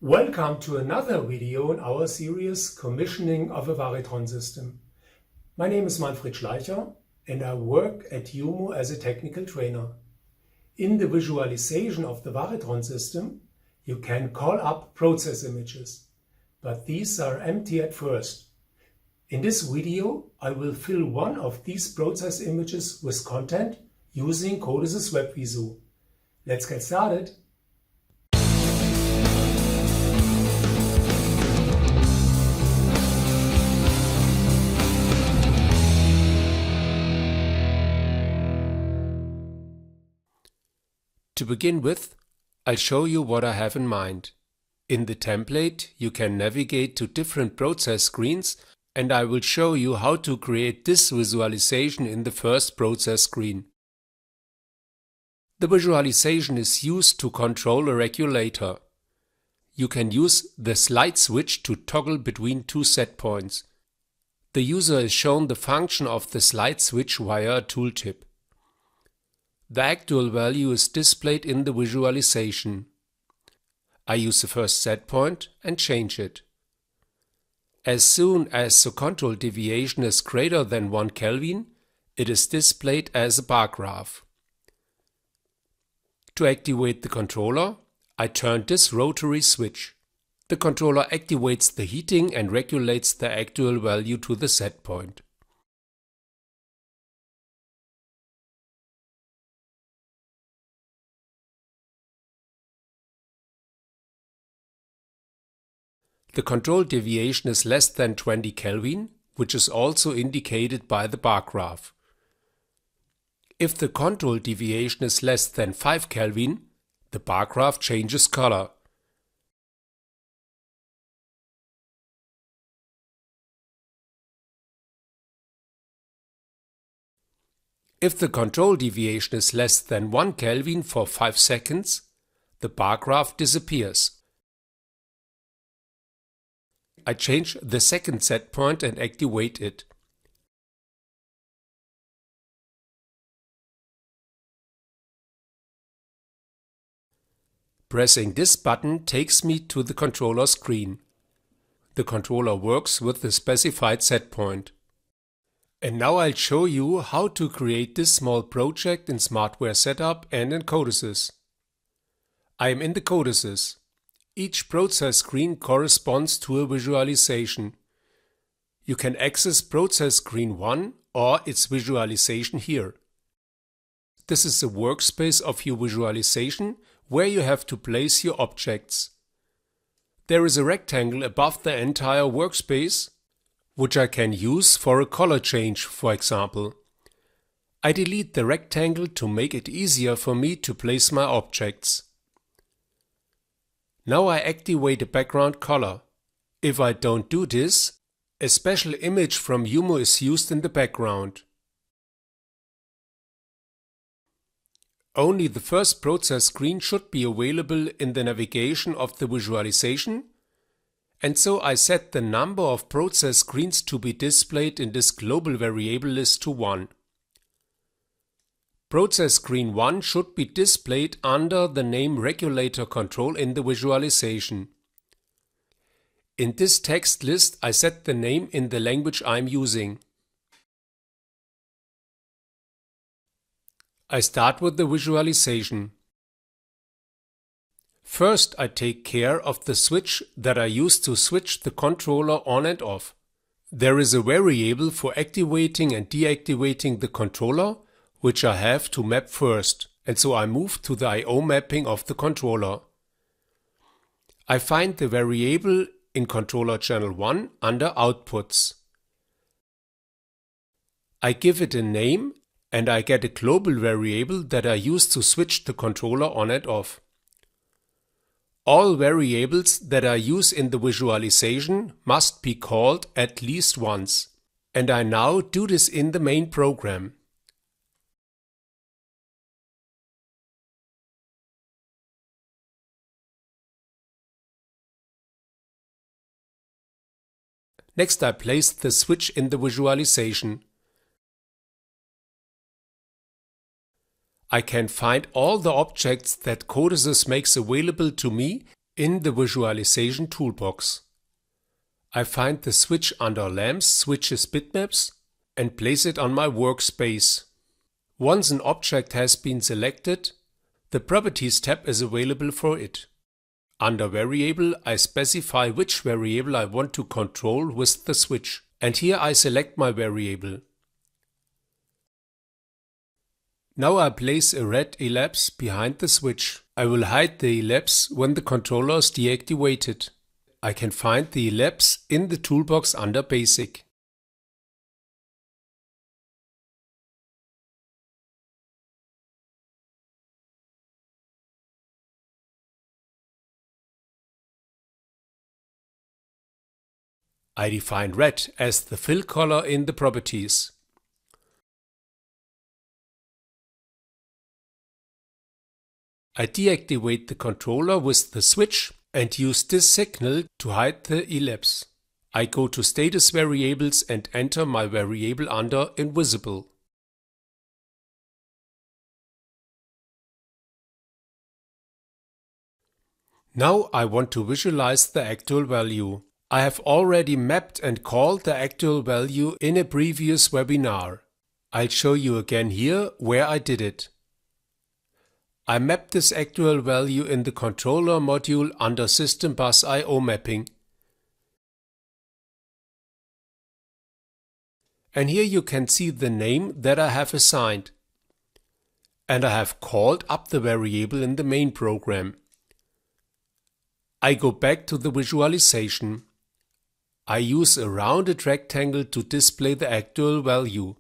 Welcome to another video in our series Commissioning of a variTRON system. My name is Manfred Schleicher and I work at JUMO as a technical trainer. In the visualization of the variTRON system, you can call up process images, but these are empty at first. In this video, I will fill one of these process images with content using CODESYS Web Visu. Let's get started. To begin with, I'll show you what I have in mind. In the template, you can navigate to different process screens, and I will show you how to create this visualization in the first process screen. The visualization is used to control a regulator. You can use the slide switch to toggle between two set points. The user is shown the function of the slide switch via a tooltip. The actual value is displayed in the visualization. I use the first set point and change it. As soon as the control deviation is greater than 1 Kelvin, it is displayed as a bar graph. To activate the controller, I turn this rotary switch. The controller activates the heating and regulates the actual value to the set point. The control deviation is less than 20 Kelvin, which is also indicated by the bar graph. If the control deviation is less than 5 Kelvin, the bar graph changes color. If the control deviation is less than 1 Kelvin for 5 seconds, the bar graph disappears. I change the second set point and activate it. Pressing this button takes me to the controller screen. The controller works with the specified set point. And now I'll show you how to create this small project in Smartware Setup and in CODESYS. I am in the CODESYS. Each process screen corresponds to a visualization. You can access process screen 1 or its visualization here. This is the workspace of your visualization where you have to place your objects. There is a rectangle above the entire workspace, which I can use for a color change, for example. I delete the rectangle to make it easier for me to place my objects. Now I activate a background color. If I don't do this, a special image from JUMO is used in the background. Only the first process screen should be available in the navigation of the visualization, and so I set the number of process screens to be displayed in this global variable list to 1. Process screen 1 should be displayed under the name Regulator Control in the visualization. In this text list I set the name in the language I'm using. I start with the visualization. First I take care of the switch that I use to switch the controller on and off. There is a variable for activating and deactivating the controller, which I have to map first, and so I move to the I/O mapping of the controller. I find the variable in controller channel 1 under Outputs. I give it a name and I get a global variable that I use to switch the controller on and off. All variables that I use in the visualization must be called at least once, and I now do this in the main program. Next I place the switch in the visualization. I can find all the objects that CODESYS makes available to me In the visualization toolbox, I find the switch under Lamps, Switches, Bitmaps and place it on my workspace. Once an object has been selected, the Properties tab is available for it. Under Variable, I specify which variable I want to control with the switch, and here I select my variable. Now I place a red ellipse behind the switch. I will hide the ellipse when the controller is deactivated. I can find the ellipse in the toolbox under Basic. I define red as the fill color in the properties. I deactivate the controller with the switch and use this signal to hide the ellipse. I go to Status Variables and enter my variable under Invisible. Now I want to visualize the actual value. I have already mapped and called the actual value in a previous webinar. I'll show you again here where I did it. I mapped this actual value in the controller module under System Bus I/O mapping. And here you can see the name that I have assigned. And I have called up the variable in the main program. I go back to the visualization. I use a rounded rectangle to display the actual value.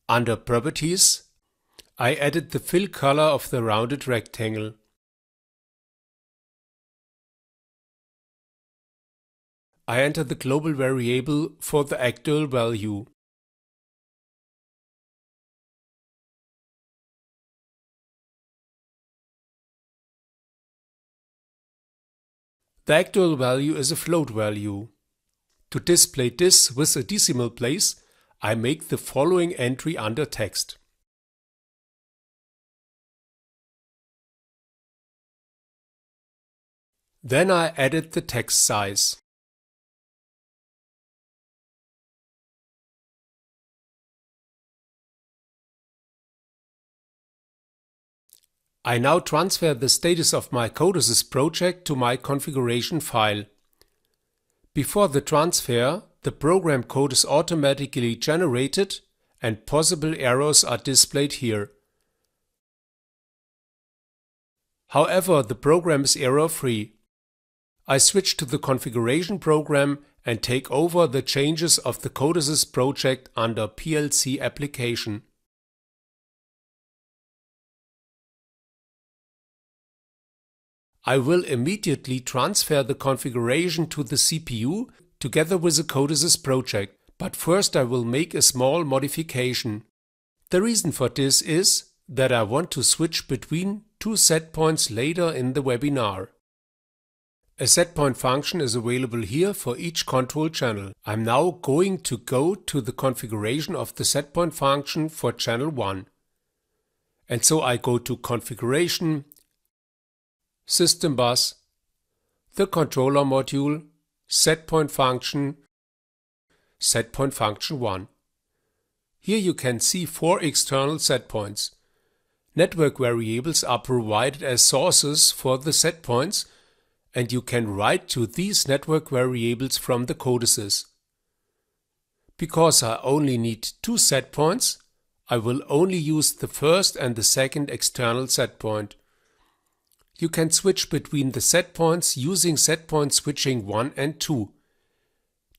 Under Properties, I added the fill color of the rounded rectangle. I enter the global variable for the actual value. The actual value is a float value. To display this with a decimal place, I make the following entry under text. Then I added the text size. I now transfer the status of my CODESYS project to my configuration file. Before the transfer, the program code is automatically generated and possible errors are displayed here. However, the program is error-free. I switch to the configuration program and take over the changes of the CODESYS project under PLC application. I will immediately transfer the configuration to the CPU together with the CODESYS project, but first I will make a small modification. The reason for this is that I want to switch between two set points later in the webinar. A setpoint function is available here for each control channel. I'm now going to go to the configuration of the setpoint function for channel 1. And so I go to Configuration, System Bus, the controller module, setpoint function 1. Here you can see 4 external setpoints. Network variables are provided as sources for the setpoints, and you can write to these network variables from the CODESYS. Because I only need 2 setpoints, I will only use the first and the second external setpoint. You can switch between the setpoints using setpoint switching 1 and 2.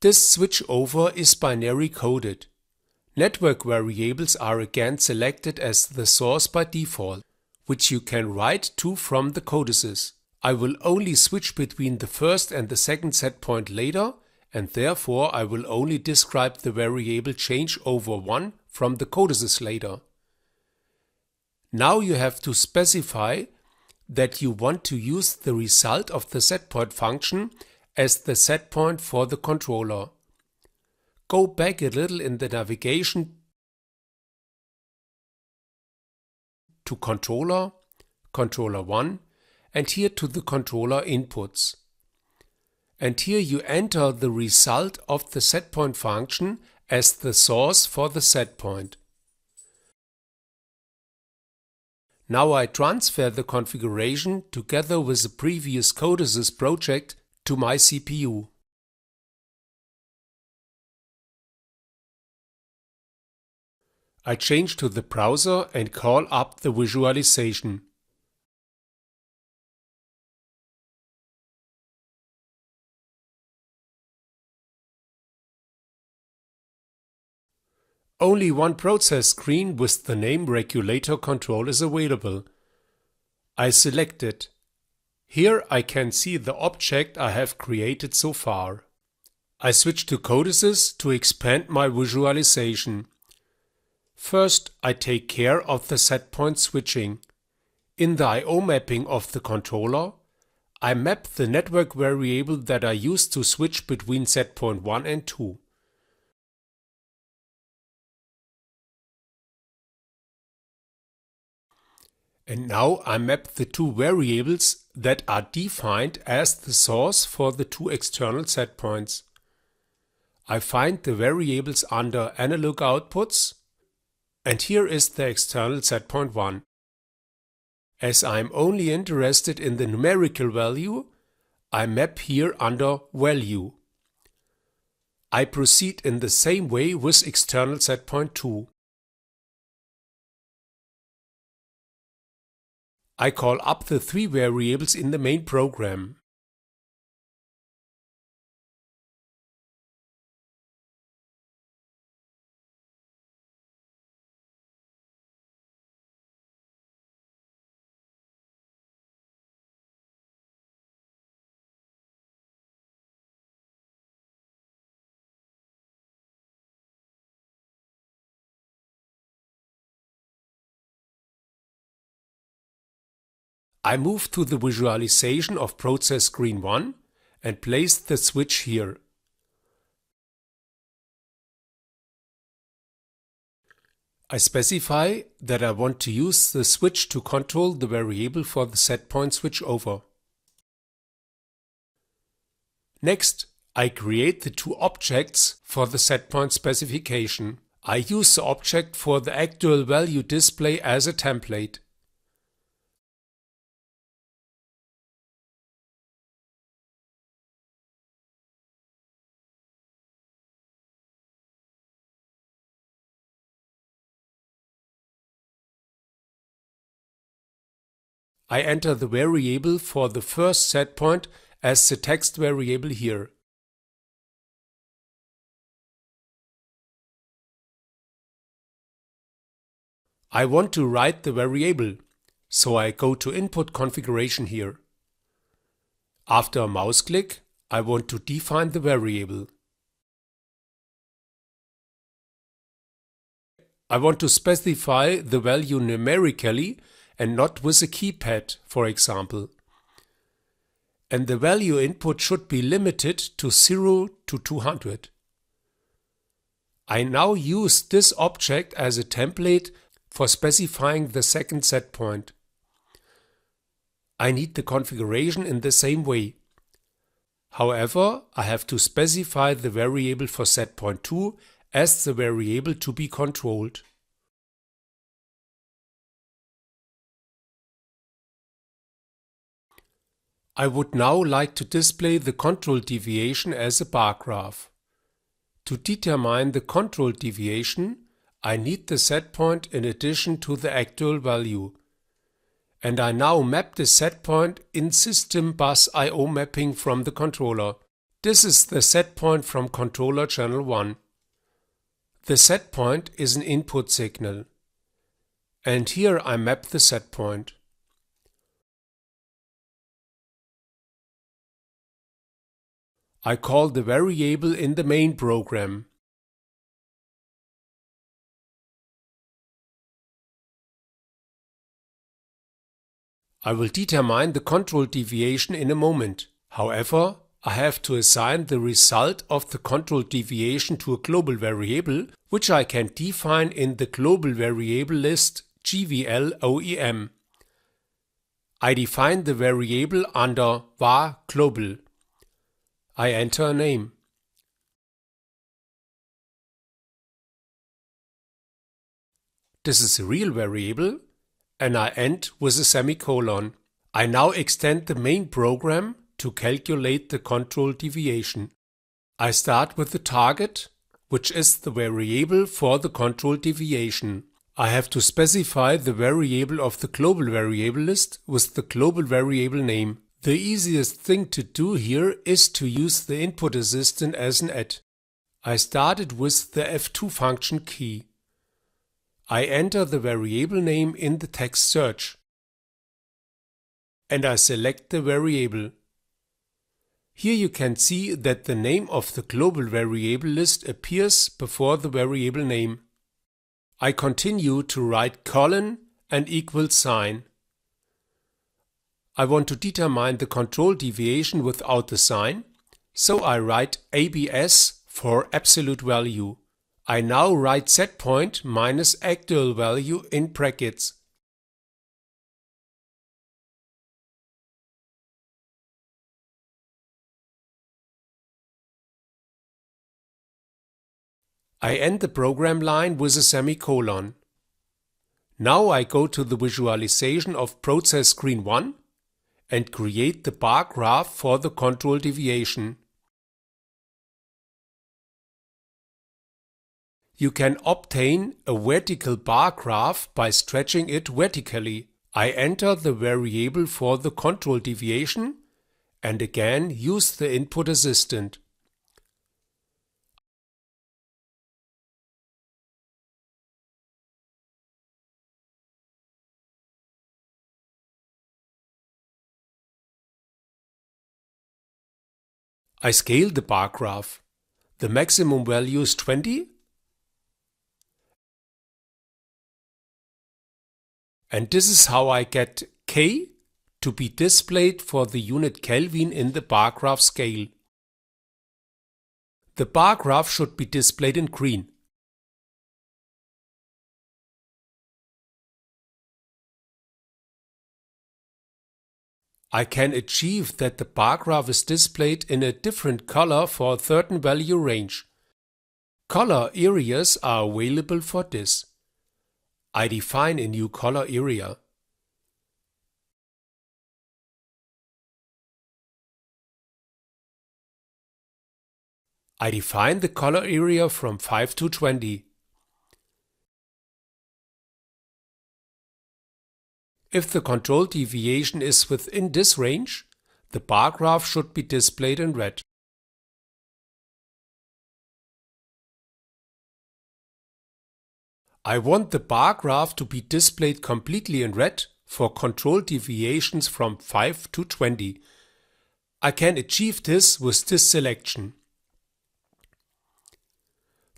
This switchover is binary coded. Network variables are again selected as the source by default, which you can write to from the CODESYS. I will only switch between the first and the second setpoint later, and therefore I will only describe the variable changeover 1 from the CODESYS later. Now you have to specify that you want to use the result of the setpoint function as the setpoint for the controller. Go back a little in the navigation to controller, controller 1, and here to the controller inputs. And here you enter the result of the setPoint function as the source for the setPoint. Now I transfer the configuration together with the previous CODESYS project to my CPU. I change to the browser and call up the visualization. Only one process screen with the name Regulator Control is available. I select it. Here I can see the object I have created so far. I switch to CODESYS to expand my visualization. First, I take care of the setPoint switching. In the I/O mapping of the controller, I map the network variable that I use to switch between setPoint 1 and 2. And now I map the two variables that are defined as the source for the two external setpoints. I find the variables under Analog Outputs, and here is the external setpoint 1. As I am only interested in the numerical value, I map here under Value. I proceed in the same way with external setpoint 2. I call up the three variables in the main program. I move to the visualization of process screen 1 and place the switch here. I specify that I want to use the switch to control the variable for the setpoint switchover. Next, I create the two objects for the setpoint specification. I use the object for the actual value display as a template. I enter the variable for the first setpoint as the text variable here. I want to write the variable, so I go to Input Configuration here. After a mouse click, I want to define the variable. I want to specify the value numerically and not with a keypad, for example. And the value input should be limited to 0 to 200. I now use this object as a template for specifying the second setpoint. I need the configuration in the same way. However, I have to specify the variable for setpoint 2 as the variable to be controlled. I would now like to display the control deviation as a bar graph. To determine the control deviation, I need the setpoint in addition to the actual value. And I now map the setpoint in System Bus I/O mapping from the controller. This is the setpoint from controller channel 1. The setpoint is an input signal. And here I map the setpoint. I call the variable in the main program. I will determine the control deviation in a moment. However, I have to assign the result of the control deviation to a global variable, which I can define in the global variable list GVLOEM. I define the variable under var global. I enter a name. This is a real variable, and I end with a semicolon. I now extend the main program to calculate the control deviation. I start with the target, which is the variable for the control deviation. I have to specify the variable of the global variable list with the global variable name. The easiest thing to do here is to use the input assistant as an add. I started with the F2 function key. I enter the variable name in the text search. And I select the variable. Here you can see that the name of the global variable list appears before the variable name. I continue to write colon and equal sign. I want to determine the control deviation without the sign, so I write ABS for absolute value. I now write setPoint minus actual value in brackets. I end the program line with a semicolon. Now I go to the visualization of process screen 1 and create the bar graph for the control deviation. You can obtain a vertical bar graph by stretching it vertically. I enter the variable for the control deviation and again use the input assistant. I scale the bar graph. The maximum value is 20. And this is how I get K to be displayed for the unit Kelvin in the bar graph scale. The bar graph should be displayed in green. I can achieve that the bar graph is displayed in a different color for a certain value range. Color areas are available for this. I define a new color area. I define the color area from 5 to 20. If the control deviation is within this range, the bar graph should be displayed in red. I want the bar graph to be displayed completely in red for control deviations from 5 to 20. I can achieve this with this selection.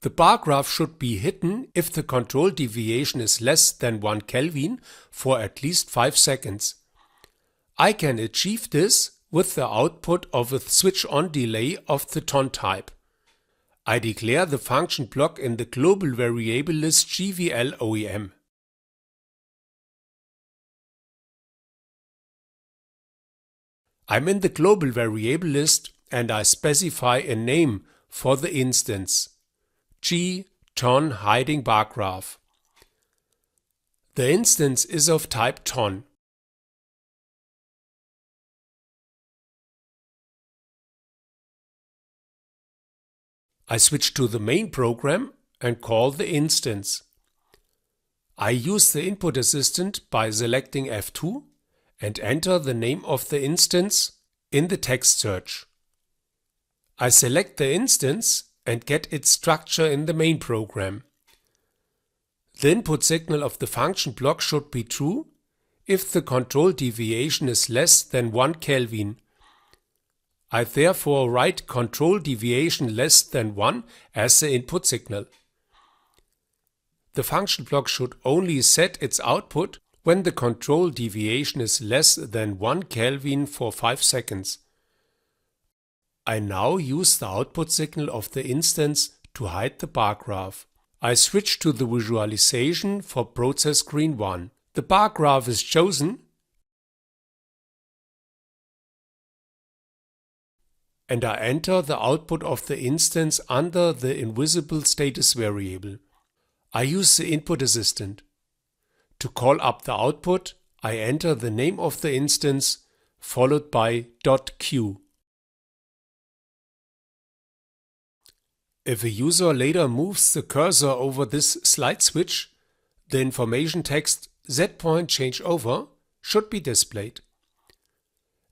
The bar graph should be hidden if the control deviation is less than 1 Kelvin for at least 5 seconds. I can achieve this with the output of a switch-on delay of the TON type. I declare the function block in the global variable list GVLOEM. I'm in the global variable list and I specify a name for the instance. TON hiding bar graph. The instance is of type TON. I switch to the main program and call the instance. I use the input assistant by selecting F2 and enter the name of the instance in the text search. I select the instance and get its structure in the main program. The input signal of the function block should be true if the control deviation is less than 1 Kelvin. I therefore write control deviation less than 1 as the input signal. The function block should only set its output when the control deviation is less than 1 Kelvin for 5 seconds. I now use the output signal of the instance to hide the bar graph. I switch to the visualization for process screen 1. The bar graph is chosen and I enter the output of the instance under the invisible status variable. I use the input assistant. To call up the output, I enter the name of the instance followed by .q. If a user later moves the cursor over this slide switch, the information text setPoint changeover should be displayed.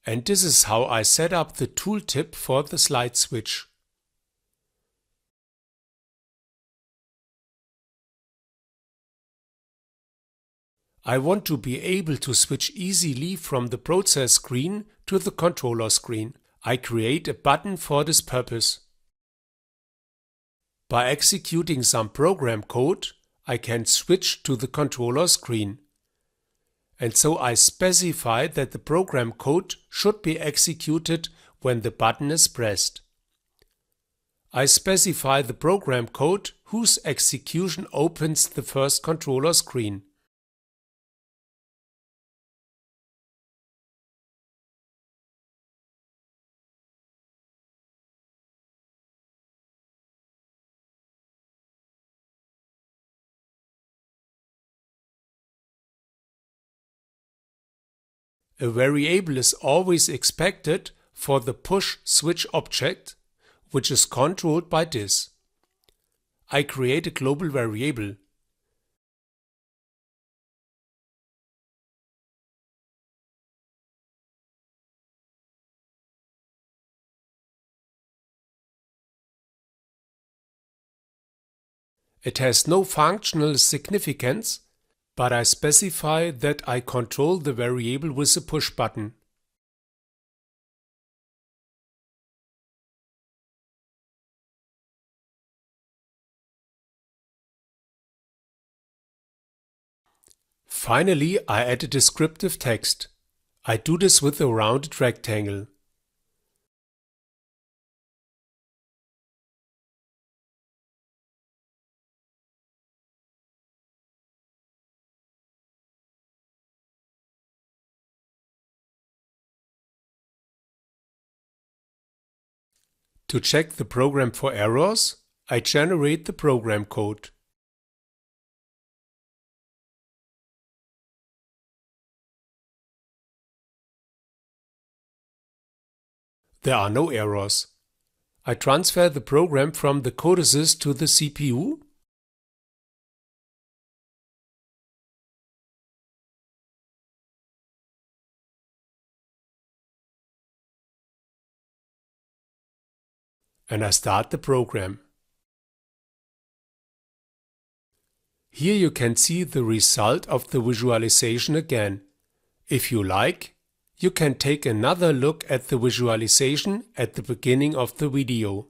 And this is how I set up the tooltip for the slide switch. I want to be able to switch easily from the process screen to the controller screen. I create a button for this purpose. By executing some program code, I can switch to the controller screen. And so I specify that the program code should be executed when the button is pressed. I specify the program code whose execution opens the first controller screen. A variable is always expected for the push switch object, which is controlled by this. I create a global variable. It has no functional significance, but I specify that I control the variable with the push button. Finally, I add a descriptive text. I do this with a rounded rectangle. To check the program for errors, I generate the program code. There are no errors. I transfer the program from the CODESYS to the CPU. And I start the program. Here you can see the result of the visualization again. If you like, you can take another look at the visualization at the beginning of the video.